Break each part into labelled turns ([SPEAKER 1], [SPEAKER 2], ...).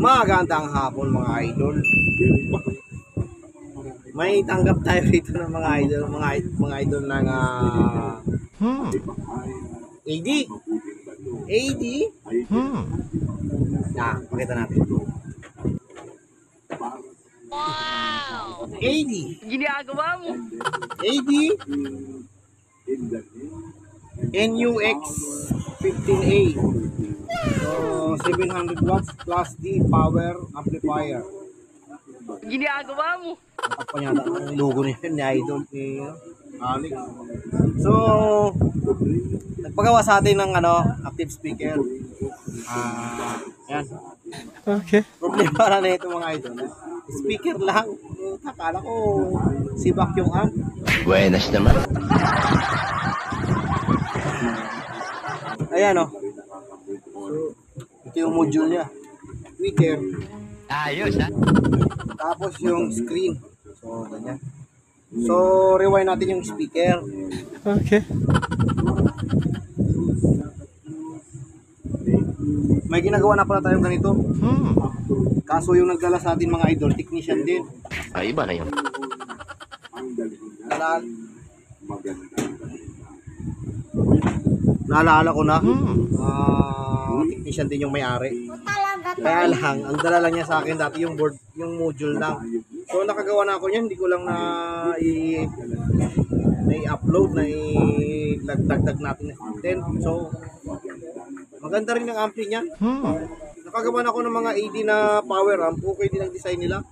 [SPEAKER 1] Magandang hapon mga idol. May tanggap tayo rito ng mga idol, mga idol ng AD. AD? Pakita natin.
[SPEAKER 2] Wow!
[SPEAKER 1] AD.
[SPEAKER 2] Ginagawa mo?
[SPEAKER 1] AD NUX 15A. So 700 watts plus D power amplifier.
[SPEAKER 2] Ginagawa mo?
[SPEAKER 1] Natakpan yata ang logo niya ni Idol ni Alex. So, nagpagawa sa atin ng active speaker. Yan.
[SPEAKER 3] Okay.
[SPEAKER 1] Problema na ito mga idol. Speaker lang. Akala ko si vacuum amp.
[SPEAKER 3] Buenas naman.
[SPEAKER 1] Ayan o. So, ito yung module niya. Tweaker.
[SPEAKER 3] Ayos ha?
[SPEAKER 1] Tapos yung screen. So, ganyan. So, rewind natin yung speaker.
[SPEAKER 3] Okay.
[SPEAKER 1] May ginagawa na pala tayong ganito. Kaso yung nagdala sa atin mga idol, technician din.
[SPEAKER 3] Ay, iba na yun.
[SPEAKER 1] Naalala ko na. Technician din yung may-ari. Kaya lang, ang dala lang niya sa akin dati yung board, yung module lang. So nakagawa na ako niyan, hindi ko lang na i-upload, na i-dagdag natin natin. So maganda rin ang ampli niya. Nakagawa na ako ng mga AD na power amp. Okay din ang design nila.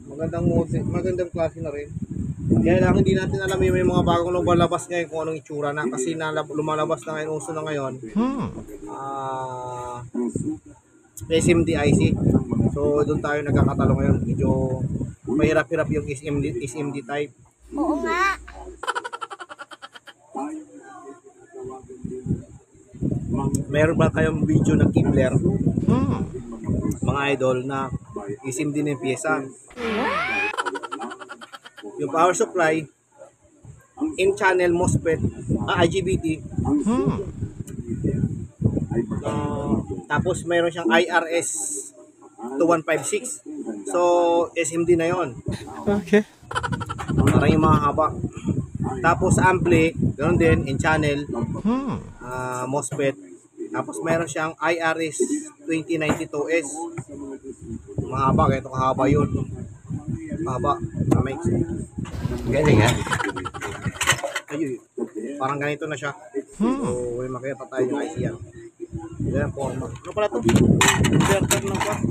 [SPEAKER 1] Magandang model, magandang klase na rin. Kaya lang hindi natin alam yung may mga bagong lumalabas ngayon kung anong itsura na, kasi lumalabas na ngayon, uso na ngayon. SMD IC. So doon tayo nagkakatalo ngayon. Medyo mahirap-hirap yung SMD type.
[SPEAKER 2] Oo nga.
[SPEAKER 1] Meron ba kayong video ng Kibler? Mga idol na SMD na yung pyesa. Yung power supply, in-channel MOSFET, IGBT. Tapos mayroon siyang IRS 2156. So SMD na yon.
[SPEAKER 3] Okay.
[SPEAKER 1] Parang yung mga haba. Tapos ampli, ganoon din, in-channel, MOSFET. Tapos mayroon siyang IRS 2092S. Mahaba, ganito kahaba yun. Mahaba.
[SPEAKER 3] Galing ha?
[SPEAKER 1] Ayun. Parang ganito na siya. So, may makita tayo yung IC yan. Yan, forma. Ano pala ito? Inverter ng pa.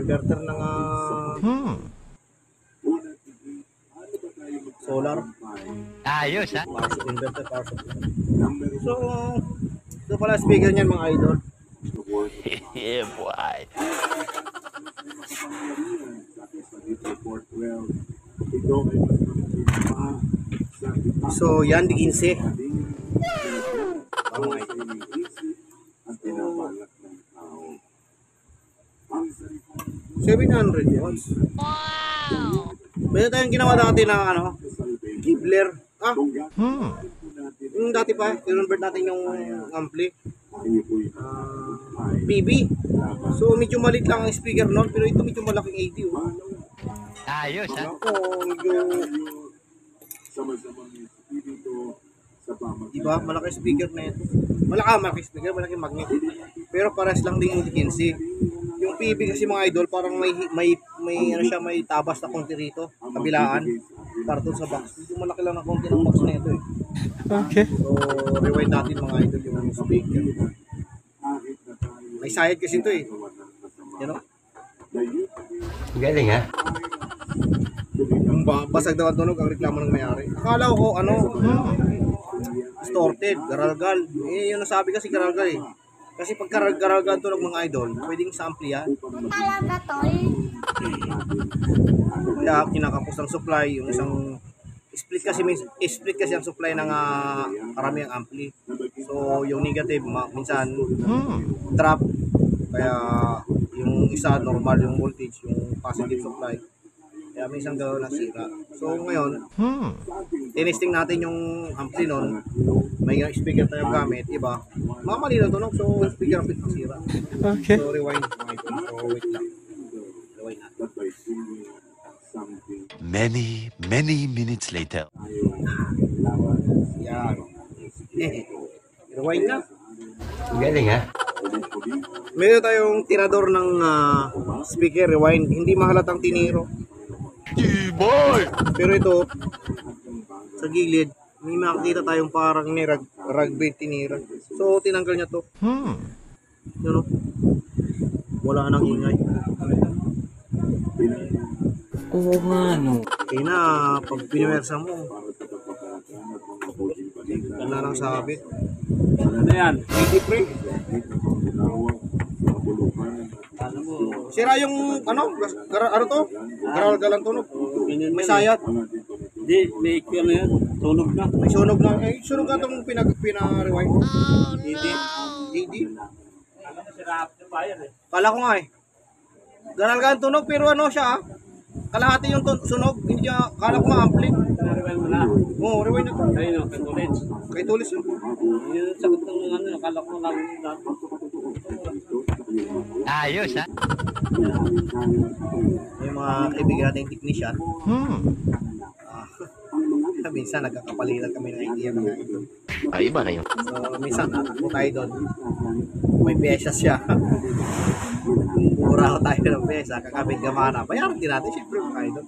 [SPEAKER 1] Inverter ng solar.
[SPEAKER 3] Ayos ha?
[SPEAKER 1] Inverter power supply. So, ito pala speaker niyan mga idol.
[SPEAKER 3] Yeah, boy.
[SPEAKER 1] So, yan, di 15. Mga idol. 700 watts.
[SPEAKER 2] Wow!
[SPEAKER 1] Meron tayong ginawa dati na Kibler. Yung dati pa, i-convert natin yung ampli. BB. So medyo maliit lang ang speaker noon, pero ito medyo malaking 80.
[SPEAKER 3] Ayos ha?
[SPEAKER 1] Ako, medyo diba, malaki speaker na ito. Malaki speaker, malaki magnet. Pero pares lang din yung 15. Yung PB kasi mga idol, parang may tabas na konti rito, kabilaan. Para doon sa box. Medyo malaki lang na konti ng box na ito eh.
[SPEAKER 3] Okay.
[SPEAKER 1] So, rewind natin mga idol yung speaker. May side kasi ito eh. You know?
[SPEAKER 3] Galing ha?
[SPEAKER 1] Yung basag daw ang tunog, ang reklamo ng may-ari. Akala ko distorted, garalgal. Yun nasabi kasi garalgal eh. Kasi pag garalgal ang tunog mga idol, pwedeng sa ampli yan.
[SPEAKER 2] Talaga tol?
[SPEAKER 1] Kaya kinakapos ng supply, yung isang split kasi ang supply ng karamiang ampli. So yung negative minsan drop, kaya yung isa normal yung voltage, yung positive supply. Kaya may isang galaw na sira. So ngayon, tinesting natin yung ampli nun. May speaker tayong gamit, iba. Mamali na tunog, so speaker ang sira.
[SPEAKER 3] Okay.
[SPEAKER 1] So rewind. So wait lang. Rewind natin.
[SPEAKER 3] Many minutes later.
[SPEAKER 1] Yan. Rewind na.
[SPEAKER 3] Galing ha?
[SPEAKER 1] Meron tayong tirador ng speaker, rewind. Hindi mahalatang tiniro.
[SPEAKER 3] Boy!
[SPEAKER 1] Pero ito, sa gilid, may makikita tayong parang ni rugby tinira. So, tinanggal niya to. Yun o. Wala nang ingay.
[SPEAKER 4] Oo nga, no.
[SPEAKER 1] Kaya na, pag piniwersa mo, wala nang sabit.
[SPEAKER 4] Ano yan?
[SPEAKER 1] Hindi pre. Sira yung, ano to? Garal-galang tunog. May sayat.
[SPEAKER 4] Hindi, may IQ na yan. Tunog na.
[SPEAKER 1] May sunog na. Eh, sunog na itong pina-rewind. Hindi. Kala ko nga eh. Garal-galang tunog, pero ano siya kalahati yung sunog. Hindi niya, kala ko nga ampli.
[SPEAKER 4] Rewind mo na.
[SPEAKER 1] Oo, rewind na to.
[SPEAKER 4] Ayun o, kay Tulis.
[SPEAKER 1] Kay Tulis yun.
[SPEAKER 4] Yung sagot ng mga ano, akala ko lang natin.
[SPEAKER 3] Ayos ha?
[SPEAKER 1] Yung mga kaibigan natin technician. Minsan nagkakapalitan kami ng idea mga ito.
[SPEAKER 3] Ay, iba na yun.
[SPEAKER 1] So, minsan natakbo tayo doon. May pyesa siya. Mura ko tayo ng pyesa, kakabit gamana. Bayaran din natin, syempre mga idol.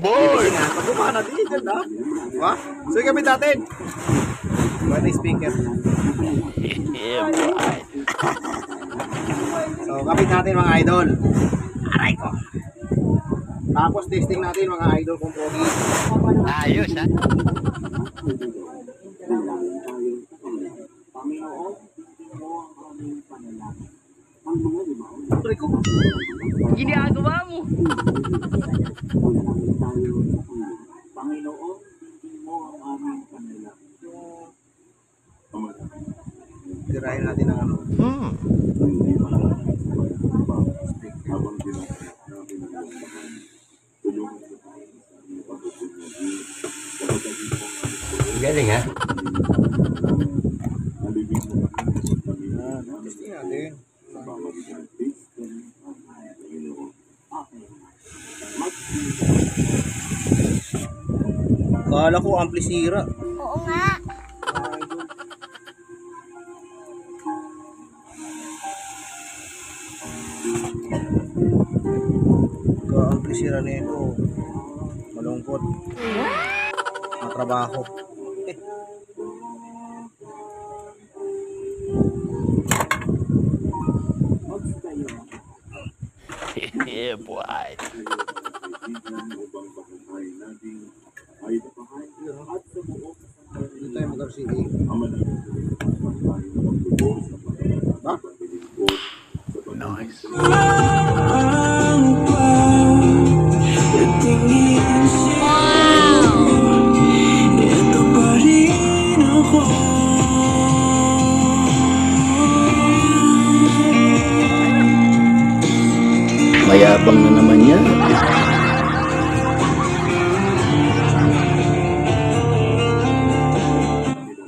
[SPEAKER 3] Boy!
[SPEAKER 1] Kasi nga, pag gumana din, dyan na. Diba? So, ikabit natin. Pwede speaker.
[SPEAKER 3] Yeah, boy!
[SPEAKER 1] So, kapit natin mga idol. Aray ko. Tapos, testing natin mga idol kung pogi.
[SPEAKER 3] Ayos ha?
[SPEAKER 1] Aray ko.
[SPEAKER 2] Ginagawa mo.
[SPEAKER 1] Tirahin natin ang ano.
[SPEAKER 3] Galing ha?
[SPEAKER 1] Testing natin. Kala ko ampli sira.
[SPEAKER 2] Oo nga.
[SPEAKER 1] Ka-ampli sira na ito. Malungkot. Matrabaho.
[SPEAKER 3] Yeah, boy!
[SPEAKER 1] Hindi tayo mag-RCA. Ba?
[SPEAKER 3] Nice.
[SPEAKER 5] Mayabang na naman yan.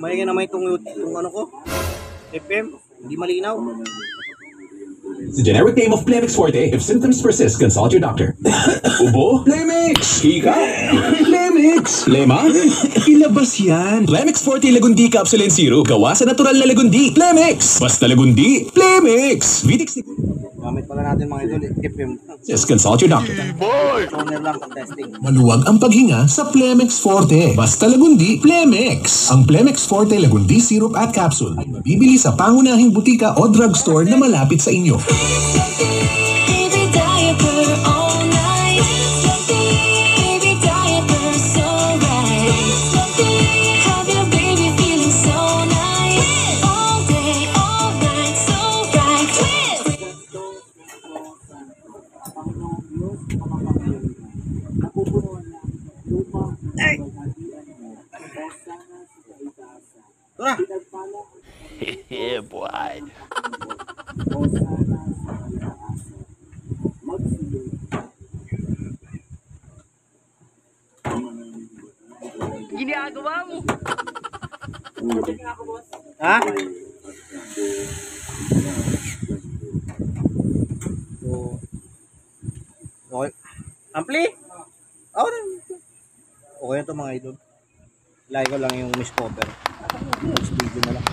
[SPEAKER 1] Mahinga naman itong ano ko. FM. Hindi malinaw.
[SPEAKER 6] The generic name of Plemix Forte. If symptoms persist, consult your doctor. Ubo? Plemix! Hika? Plemix! Lema? Ilabas yan. Plemix Forte Lagundi Capsule and Syrup. Gawa sa natural na lagundi. Plemix! Basta lagundi. Plemix! Vitix
[SPEAKER 1] Gamit pala natin mga idol. FM.
[SPEAKER 6] Just consult your doctor.
[SPEAKER 1] Toner lang pag testing.
[SPEAKER 6] Maluwag ang paghinga sa Plemix Forte. Basta lagundi, Plemix. Ang Plemix Forte Lagundi Syrup at Capsule ay mabibili sa pangunahing butika o drugstore na malapit sa inyo.
[SPEAKER 7] Baby diaper all night. Baby diaper so right. Have your baby feeling so nice. All day, all night, so right.
[SPEAKER 1] Tara!
[SPEAKER 3] Yeah, boy!
[SPEAKER 2] Ginagawa mo.
[SPEAKER 1] Ha? So, okay. Ampli? Oo na. Okay na ito mga idol. Like ko lang yung miss cover. Next video na lang.